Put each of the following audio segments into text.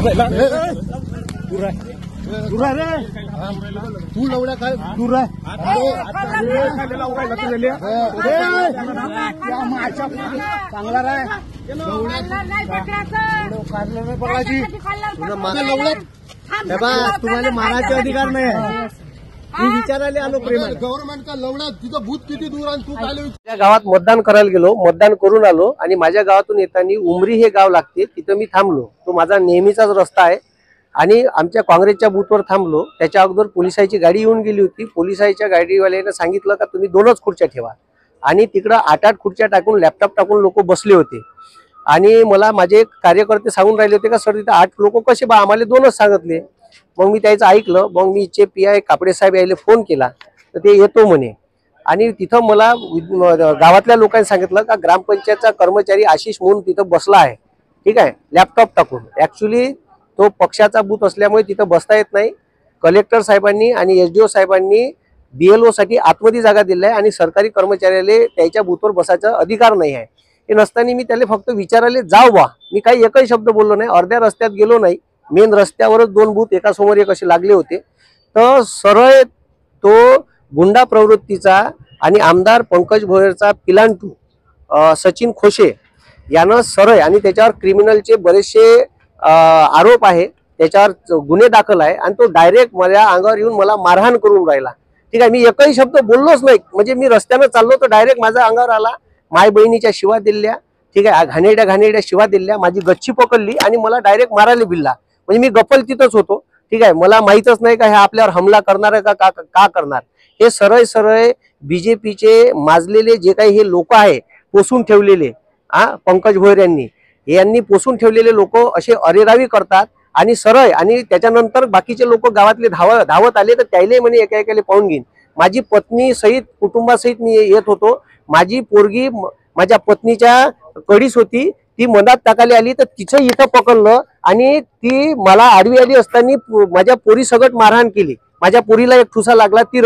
तू लवड्या काय दूर आहे चांगला राय तुम्हाला मारायचे अधिकार नाही मी विचारायला आलो प्रेमाने गव्हर्नमेंट का लवड्या तिथं भूत किती दूर आणि तू काय गावात मतदान करायला गेलो मतदान करून आलो आणि माझ्या गावातून येताना उमरी हे गाव लागते तिथं मी थांबलो तो माझा नेहमीचाच रस्ता आहे आणि आमच्या काँग्रेसच्या बूथवर थांबलो त्याच्या अगोदर पोलिसांची गाडी येऊन गेली होती पोलिसांच्या गाडीवाल्याने सांगितलं का तुम्ही 2च खुर्च्या ठेवा आणि तिकडं 8-8 खुर्च्या टाकून लॅपटॉप टाकून लोक बसले होते आणि मला माझे कार्यकर्ते सांगून राहिले होते का सर तिथे 8 लोक कसे बा आम्हाला 2च सांगितले मग मी त्याचं ऐकलं मग मी इथे PI कापडे साहेब यायला फोन केला तर ते येतो म्हणे आणि तिथं मला गावातल्या लोकांनी सांगितलं का ग्रामपंचायतचा कर्मचारी आशिष म्हणून तिथं बसला आहे ठीक आहे लॅपटॉप टाकून ऍक्च्युली तो पक्षाचा बूथ असल्यामुळे तिथं बसता येत नाही कलेक्टर साहेबांनी आणि SDO साहेबांनी BLO साठी आतमध्ये जागा दिली आहे आणि सरकारी कर्मचाऱ्याला त्याच्या बूथवर बसायचा अधिकार नाही आहे हे नसताना मी त्याला फक्त विचारायला जाऊ बा मी काही एकही शब्द बोललो नाही अर्ध्या रस्त्यात गेलो नाही मेन रस्त्यावरच 2 बूथ एका समोर एक असे लागले होते तर सरळ तो गुंडा प्रवृत्तीचा आणि आमदार पंकज भोयरचा पिलांटू सचिन खोशे यानं सरळ आणि त्याच्यावर क्रिमिनलचे बरेचसे आरोप आहे त्याच्यावर गुन्हे दाखल आहे आणि तो डायरेक्ट माझ्या अंगावर येऊन मला मारहाण करून राहिला ठीक आहे मी एकही शब्द बोललोच नाही म्हणजे मी रस्त्यानं चाललो तर डायरेक्ट माझ्या अंगावर आला माय बहिणीच्या शिवा दिल्या ठीक आहे घाणेरड्या शिवा दिल्या माझी गच्ची पकडली आणि मला डायरेक्ट मारायला बिल्ला म्हणजे मी गप्पल तिथंच होतो ठीक आहे मला माहीतच नाही का हे आपल्यावर हमला करणार आहे का करणार हे सरळ BJPचे माजलेले जे काही हे लोक आहे पोसून ठेवलेले पंकज भोयर यांनी पोसून ठेवलेले लोक असे अरेरावी करतात आणि सरळ आणि त्याच्यानंतर बाकीचे लोक गावातले धावत आले तर त्याला म्हणे एका पाहून घेईन माझी पत्नी सहित कुटुंबासहित मी येत होतो माझी पोरगी माझ्या पत्नीच्या कडीस होती ती मनात टाकायला आली तर तिचं इथं पकडलं आणि ती मला आडवी आली असताना माझ्या पोरी सगट मारहाण केली माझ्या पोरीला एक ठुसा लागला ती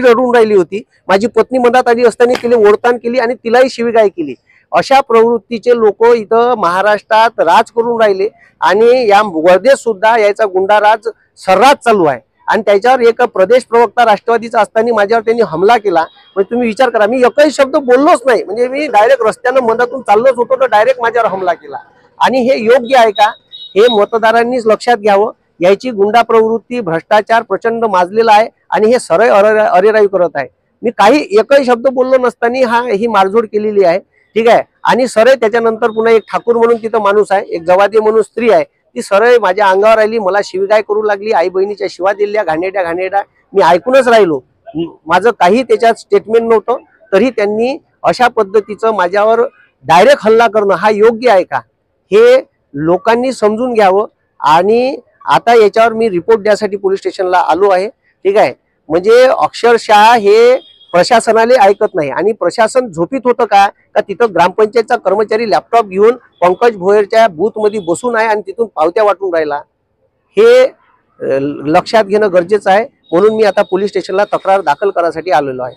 रडून राहिली होती माझी पत्नी मनात आली असताना तिला ओढताण केली आणि तिलाही शिवीगाळ केली अशा प्रवृत्तीचे लोक इथं महाराष्ट्रात राज करून राहिले आणि या वर्धेत सुद्धा याचा गुंडाराज सर्रास चालू आहे आणि त्याच्यावर एक प्रदेश प्रवक्ता राष्ट्रवादीचा असताना माझ्यावर त्यांनी हमला केला म्हणजे तुम्ही विचार करा मी एकही शब्द बोललोच नाही म्हणजे मी डायरेक्ट रस्त्यानं मधातून चाललोच होतो तर डायरेक्ट माझ्यावर हमला केला आणि हे योग्य आहे का हे मतदारांनीच लक्षात घ्यावं याची गुंडा प्रवृत्ती भ्रष्टाचार प्रचंड माजलेला आहे आणि हे सरळ अरेरावी करत आहे मी काही एकही शब्द बोललो नसताना ही मारझोड केलेली आहे ठीक आहे आणि सरळ त्याच्यानंतर पुन्हा एक ठाकूर म्हणून तिथं माणूस आहे एक जवादी म्हणून स्त्री आहे ती सरळ माझ्या अंगावर आली मला शिवीगाळ करू लागली आई बहिणीच्या शिवा दिल्या घाणेरड्या मी ऐकूनच राहिलो माझं काही त्याच्यात स्टेटमेंट नव्हतं तरी त्यांनी अशा पद्धतीचं माझ्यावर डायरेक्ट हल्ला करणं हा योग्य आहे का हे लोकांनी समजून घ्यावं आणि आता याच्यावर मी रिपोर्ट द्यासाठी पोलीस स्टेशनला आलो आहे ठीक आहे म्हणजे अक्षरशः हे प्रशासनाला ऐकत नाही आणि प्रशासन झोपीत होतं का तिथं ग्रामपंचायतचा कर्मचारी लॅपटॉप घेऊन पंकज भोयरच्या बूथ मध्ये बसून आहे आणि तिथून पावत्या वाटून राहिला हे लक्षात घेणं गरजेचं आहे म्हणून मी आता पोलीस स्टेशनला तक्रार दाखल करायसाठी आलेलो आहे